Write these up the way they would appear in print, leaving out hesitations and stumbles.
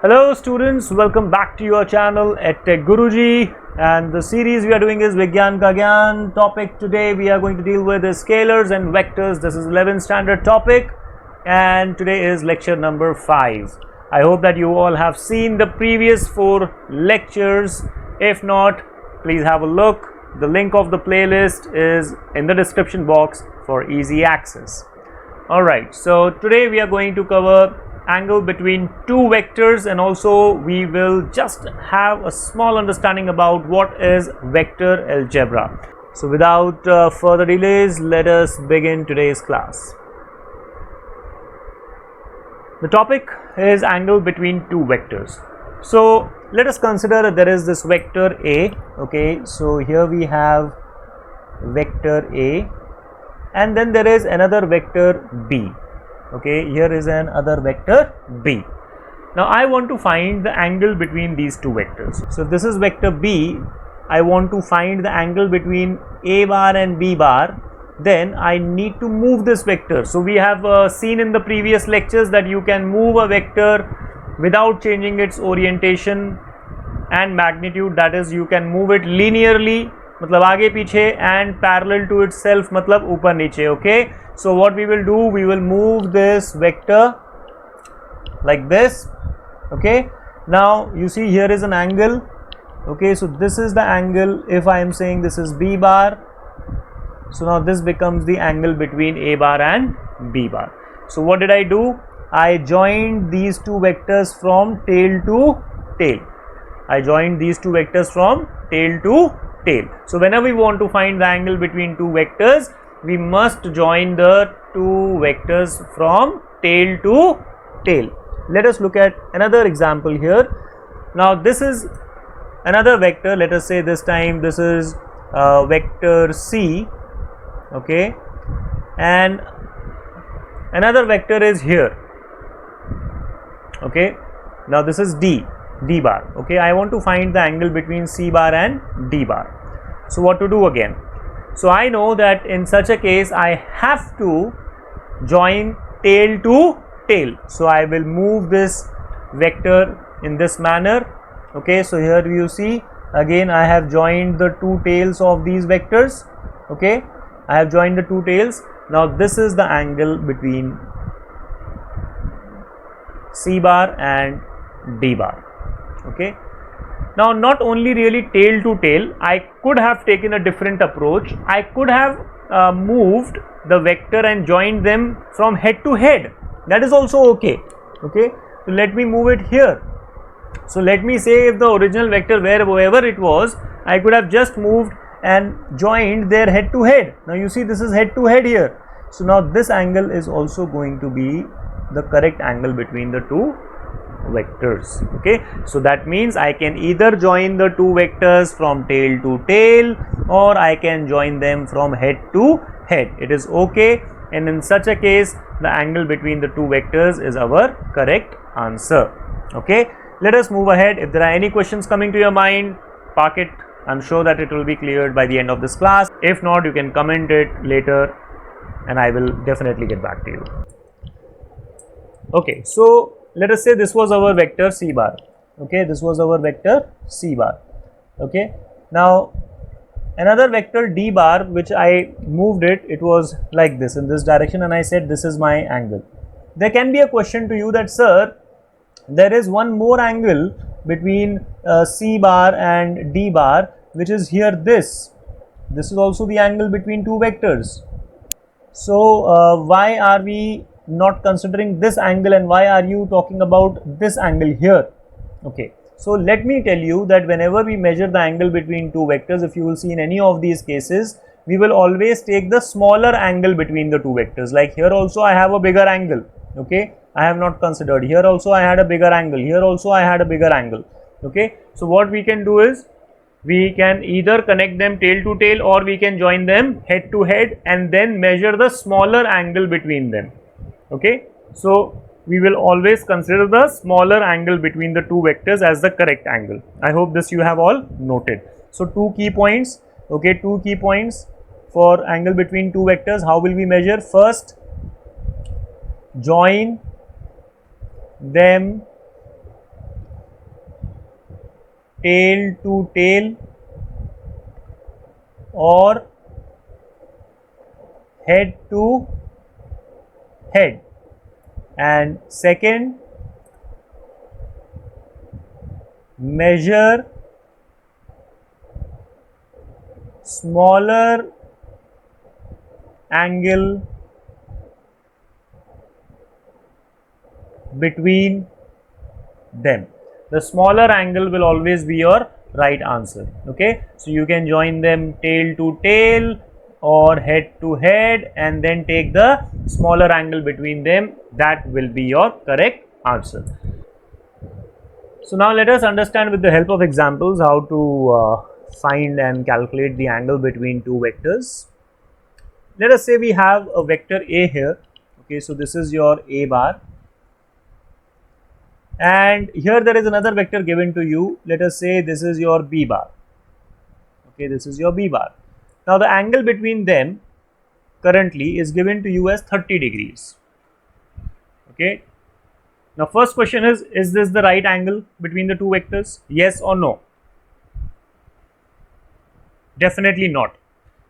Hello students, welcome back to your channel EdTech Guruji, and the series we are doing is Vigyan Ka Gyan. Topic today we are going to deal with is scalars and vectors. This is 11th standard topic and today is lecture number 5. I hope that you all have seen the previous 4 lectures. If not, please have a look. The link of the playlist is in the description box for easy access. Alright, so today we are going to cover angle between two vectors, and also we will just have a small understanding about what is vector algebra. So without further delays, let us begin today's class. The topic is angle between two vectors. So let us consider that there is this vector A. Okay, so here we have vector A, and then there is another vector B. Okay, here is another vector B. Now I want to find the angle between these two vectors. So this is vector B. I want to find the angle between A bar and B bar. Then I need to move this vector. So we have seen in the previous lectures that you can move a vector without changing its orientation and magnitude. That is, you can move it linearly, मतलब आगे पीछे, and parallel to itself, मतलब ऊपर नीचे. Okay, so what we will do, we will move this vector like this. Okay, now you see here is an angle. Okay, so this is the angle. If I am saying this is B bar, so now this becomes the angle between A bar and B bar. So what did I do? I joined these two vectors from tail to tail. I joined these two vectors from tail to tail. So whenever we want to find the angle between two vectors, we must join the two vectors from tail to tail. Let us look at another example here. Now this is another vector. Let us say this time this is vector C. Okay, and another vector is here. Okay, now this is D bar. Okay, I want to find the angle between C bar and D bar. So what to do again? So I know that in such a case I have to join tail to tail. So I will move this vector in this manner. Okay, so here you see again I have joined the two tails of these vectors. Okay, I have joined the two tails. Now this is the angle between C bar and D bar. Okay, now not only really tail to tail, I could have taken a different approach. I could have moved the vector and joined them from head to head. That is also okay. Okay, so let me move it here. So let me say if the original vector wherever it was, I could have just moved and joined their head to head. Now you see this is head to head here. So now this angle is also going to be the correct angle between the two vectors. Okay, so that means I can either join the two vectors from tail to tail, or I can join them from head to head. It is okay, and in such a case the angle between the two vectors is our correct answer. Okay, let us move ahead. If there are any questions coming to your mind, park it. I'm sure that it will be cleared by the end of this class. If not, you can comment it later and I will definitely get back to you. Okay, so let us say this was our vector C bar. Okay, this was our vector C bar. Okay, now another vector D bar, which I moved it, it was like this in this direction, and I said this is my angle. There can be a question to you that, sir, there is one more angle between C bar and D bar, which is here this is also the angle between two vectors. So why are we not considering this angle, and why are you talking about this angle here? Okay, so let me tell you that whenever we measure the angle between two vectors, if you will see in any of these cases, we will always take the smaller angle between the two vectors. Like here also I have a bigger angle. Okay, I have not considered. Here also I had a bigger angle. Here also I had a bigger angle. Okay, so what we can do is we can either connect them tail to tail, or we can join them head to head and then measure the smaller angle between them. Okay, so we will always consider the smaller angle between the two vectors as the correct angle. I hope this you have all noted. So two key points. Okay, two key points for angle between two vectors. How will we measure? First, join them tail to tail or head to head, and second, measure smaller angle between them. The smaller angle will always be your right answer. Okay, so you can join them tail to tail or head to head and then take the smaller angle between them. That will be your correct answer. So now let us understand with the help of examples how to find and calculate the angle between two vectors. Let us say we have a vector A here. Okay, so this is your A bar, and here there is another vector given to you. Let us say this is your B bar. Okay, this is your B bar. Now the angle between them currently is given to you as 30 degrees. Okay, now first question is this the right angle between the two vectors? Yes or no? Definitely not.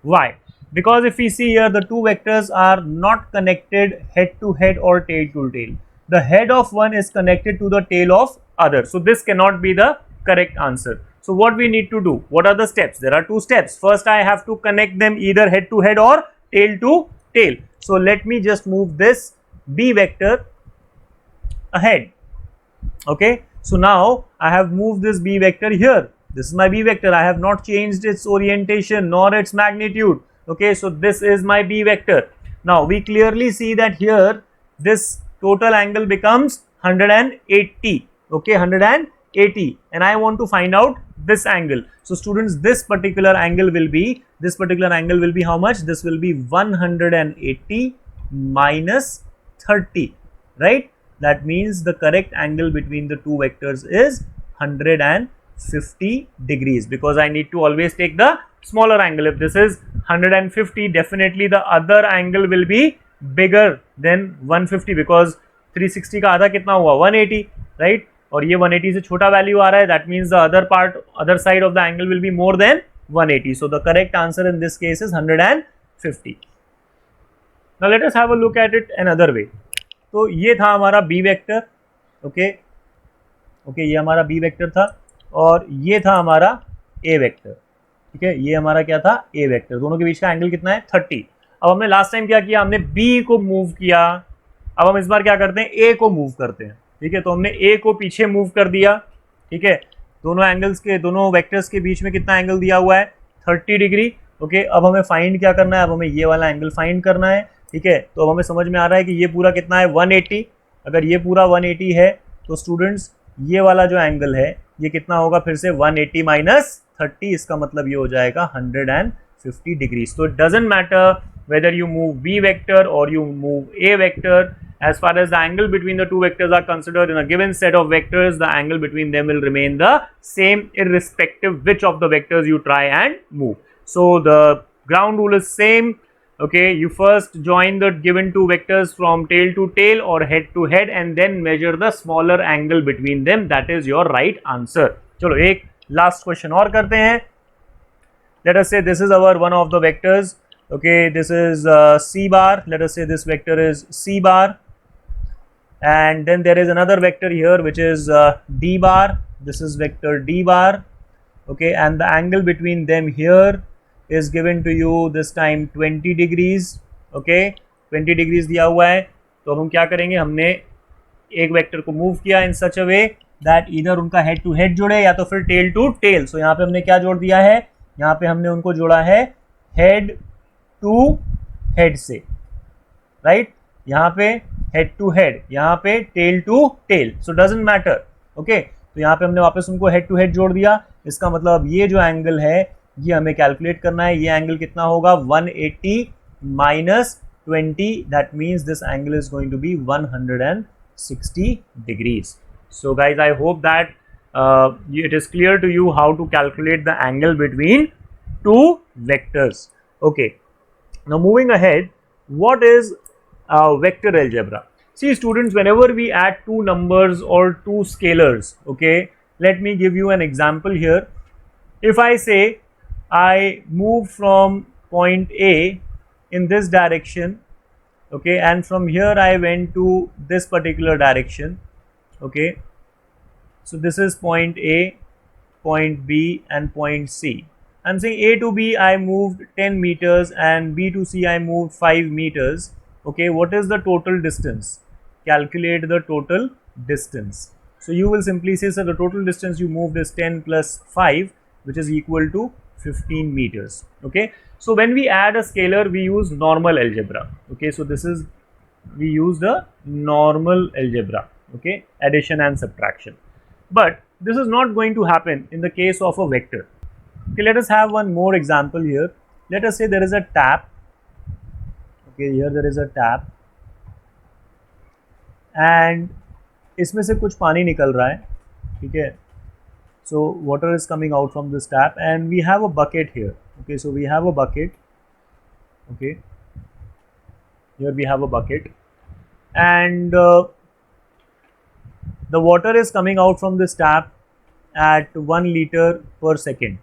Why? Because if we see here, the two vectors are not connected head to head or tail to tail. The head of one is connected to the tail of other. So this cannot be the correct answer. So what we need to do? What are the steps? There are two steps. First, I have to connect them either head to head or tail to tail. So let me just move this B vector ahead. Okay, so now I have moved this B vector here. This is my B vector. I have not changed its orientation nor its magnitude. Okay, so this is my B vector. Now we clearly see that here this total angle becomes 180. Okay, 180, and I want to find out this angle. So students, this particular angle will be how much? This will be 180 minus 30, right? That means the correct angle between the two vectors is 150 degrees, because I need to always take the smaller angle. If this is 150, definitely the other angle will be bigger than 150, because 360 का आधा कितना हुआ? 180, right? और ये 180 से छोटा value आ रहा है. That means the other side of the angle will be more than 180. So the correct answer in this case is 150. Now let us have a look at it another way. तो ये था हमारा B vector. Okay, ये हमारा B vector था और ये था हमारा A वेक्टर. ठीक है, ये हमारा क्या था? A vector. दोनों के बीच का एंगल कितना है? 30. अब हमने लास्ट टाइम क्या किया? हमने B को मूव किया. अब हम इस बार क्या करते हैं? A को मूव करते हैं. ठीक है, तो हमने A को पीछे मूव कर दिया. ठीक है, दोनों वेक्टर्स के बीच में कितना एंगल दिया हुआ है? 30 डिग्री. ओके, अब हमें फाइंड क्या करना है? अब हमें ये वाला एंगल फाइंड करना है. ठीक है, तो अब हमें समझ में आ रहा है कि ये पूरा कितना है? 180. अगर ये पूरा 180 है तो स्टूडेंट्स ये वाला जो एंगल है ये कितना होगा? फिर से 180 माइनस 30, इसका मतलब ये हो जाएगा 150 डिग्रीज. तो it doesn't matter whether you move B vector or you move A vector, as far as the angle between the two vectors are considered in a given set of vectors, the angle between them will remain the same irrespective which of the vectors you try and move. So the ground rule is same. Okay, you first join the given two vectors from tail to tail or head to head and then measure the smaller angle between them. That is your right answer. चलो एक last question और करते हैं. Let us say this is our one of the vectors. Okay, this is C bar. Let us say this vector is C bar, and then there is another vector here which is D bar. This is vector D bar. Okay, and the angle between them here is given to you this time 20 degrees. Okay, 20 degrees दिया हुआ है. तो हम क्या करेंगे? हमने एक vector को मूव किया in such a way that either उनका हेड टू हेड जुड़े या तो फिर टेल टू टेल. सो यहाँ पे हमने क्या जोड़ दिया है? यहाँ पे हमने उनको जोड़ा है हेड टू हेड से, राइट? यहाँ पे हेड टू हेड, यहाँ पे tail to tail. So doesn't matter. Okay, तो यहाँ पे हमने वापस उनको हेड टू हेड जोड़ दिया. इसका मतलब ये जो एंगल है ये हमें कैलकुलेट करना है. ये एंगल कितना होगा? 180 minus 20. That means this angle is going to be 160 degrees. So guys, I hope that it is clear to you how to calculate the angle between two vectors. Okay. Now moving ahead, what is vector algebra? See students, whenever we add two numbers or two scalars, okay, let me give you an example here. If I say I move from point A in this direction, okay, and from here I went to this particular direction, okay, so this is point A, point B and point C. I'm saying A to B I moved 10 meters and B to C I moved 5 meters. Okay, what is the total distance? Calculate the total distance. So you will simply say, so the total distance you moved is 10 plus 5, which is equal to 15 meters. Okay, so when we add a scalar, we use normal algebra. Okay, so this is, we use the normal algebra. Okay, addition and subtraction. But this is not going to happen in the case of a vector. Okay, let us have one more example here. Let us say there is a tap. Okay, here there is a tap and इसमें से कुछ पानी निकल रहा है, ठीक है. So water is coming out from this tap and we have a bucket here. Okay, so we have a bucket. Okay, here we have a bucket and the water is coming out from this tap at 1 liter per second.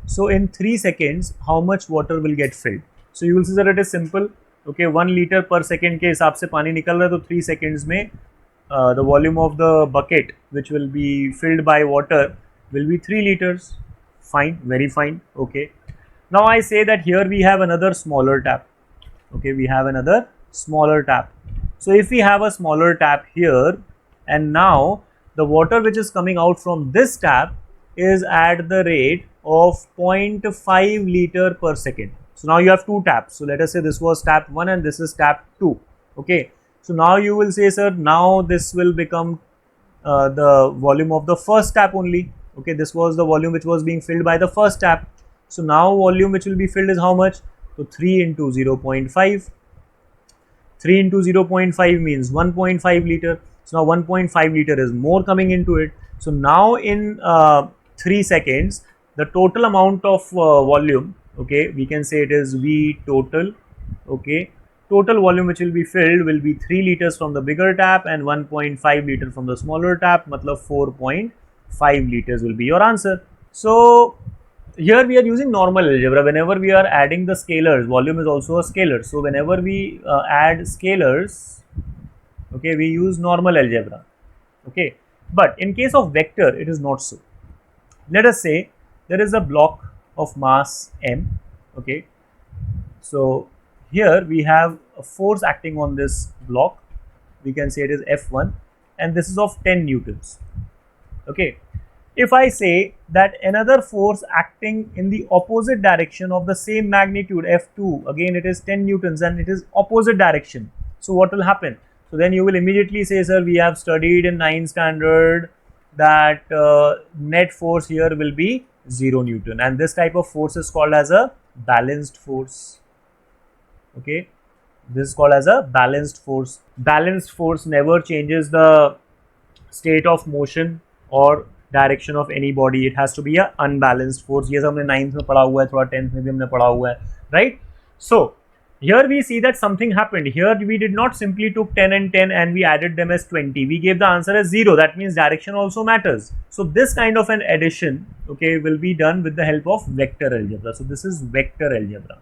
So in 3 seconds, how much water will get filled? So you will see that it is simple. Okay, 1 liter per second के हिसाब से पानी निकल रहा है, तो 3 seconds में the volume of the bucket which will be filled by water will be 3 liters. Fine, very fine. Okay. Now I say that here we have another smaller tap. Okay, we have another smaller tap. So if we have a smaller tap here, and now the water which is coming out from this tap is at the rate of 0.5 liter per second. So now you have two taps. So let us say this was tap 1 and this is tap 2. Okay. So now you will say, sir, now this will become the volume of the first tap only. Okay, this was the volume which was being filled by the first tap. So now volume which will be filled is how much? So 3 into 0.5. 3 into 0.5 means 1.5 liter. So now 1.5 liter is more coming into it. So now in 3 seconds, the total amount of volume, okay, we can say it is V total. Okay, total volume which will be filled will be 3 liters from the bigger tap and 1.5 liter from the smaller tap. Matlab 4.5 liters will be your answer. So here we are using normal algebra. Whenever we are adding the scalars, volume is also a scalar. So whenever we add scalars, okay, we use normal algebra. Okay, but in case of vector, it is not so. Let us say there is a block of mass m. Okay, so here we have a force acting on this block. We can say it is F1 and this is of 10 newtons. Okay, if I say that another force acting in the opposite direction of the same magnitude F2, again it is 10 newtons and it is opposite direction. So what will happen? So then you will immediately say, sir, we have studied in 9th standard that net force here will be 0 Newton, and this type of force is called as a balanced force. Okay, this is called as a balanced force. Balanced force never changes the state of motion or direction of any body. It has to be a unbalanced force. ये हमने 9th में पढ़ा हुआ है, थोड़ा 10th में भी हमने पढ़ा हुआ है, right? So here we see that something happened. Here we did not simply took 10 and 10 and we added them as 20. We gave the answer as 0. That means direction also matters. So this kind of an addition, okay, will be done with the help of vector algebra. So this is vector algebra,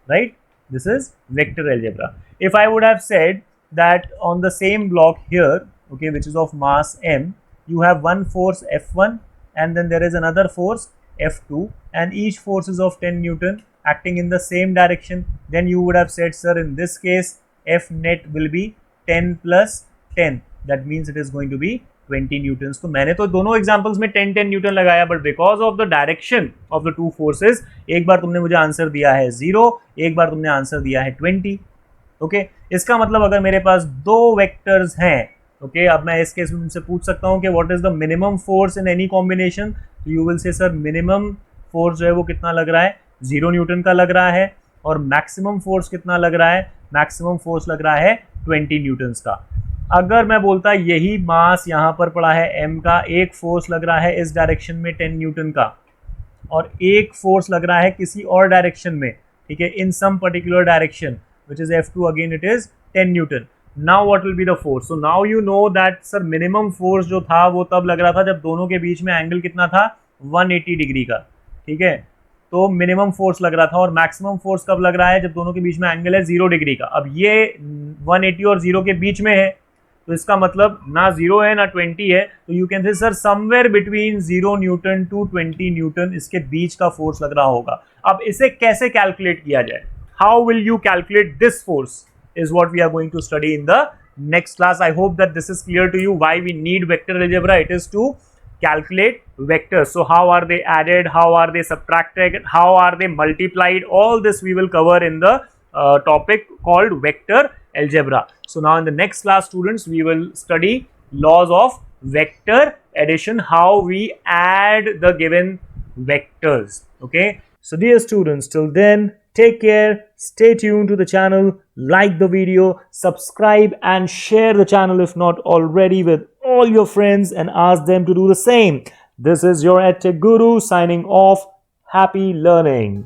right? This is vector algebra. If I would have said that on the same block here, okay, which is of mass m, you have one force F1 and then there is another force F2 and each force is of 10 Newton acting in the same direction, then you would have said, sir, in this case F net will be 10 plus 10. That means it is going to be 20 newtons. तो मैंने तो दोनों examples में 10 Newton लगाया, but because of the direction of the two forces, एक बार तुमने मुझे answer दिया है 0, एक बार तुमने आंसर दिया है 20. ओके, इसका मतलब अगर मेरे पास दो वेक्टर्स हैं, ओके, अब मैं इस केस में तुमसे पूछ सकता हूँ कि what is the minimum force in any combination. तो you will say, sir, minimum force जो है वो कितना लग रहा है, 0 न्यूटन का लग रहा है, और मैक्सिमम फोर्स कितना लग रहा है, मैक्सिमम फोर्स लग रहा है 20 न्यूटन्स का. अगर मैं बोलता यही मास यहाँ पर पड़ा है m का, एक फोर्स लग रहा है इस डायरेक्शन में 10 न्यूटन का और एक फोर्स लग रहा है किसी और डायरेक्शन में, ठीक है, in some particular direction which is F2, again it is 10 newton. Now what will be the force? So now you know that sir minimum force जो था वो तब लग रहा था जब दोनों के बीच में एंगल कितना था 180 डिग्री का, ठीक है। तो मिनिमम फोर्स लग रहा था, और मैक्सिमम फोर्स कब लग रहा है जब दोनों के बीच में एंगल है 0 डिग्री का। अब ये 180 और 0 के बीच में है, तो इसका मतलब ना 0 है ना 20 है, तो you can say sir somewhere between 0 newton to 20 newton इसके बीच का फोर्स लग रहा होगा। अब इसे कैसे कैलकुलेट किया जाए? How will you calculate this force is what we are going to study in the next class. I hope that this is clear to you why we need vector algebra. It is to calculate vectors. So how are they added, how are they subtracted, how are they multiplied, all this we will cover in the topic called vector algebra. So now in the next class, students, we will study laws of vector addition, how we add the given vectors. Okay, so dear students, till then, take care, stay tuned to the channel, like the video, subscribe and share the channel if not already with all your friends and ask them to do the same. This is your EdTech Guru signing off. Happy learning.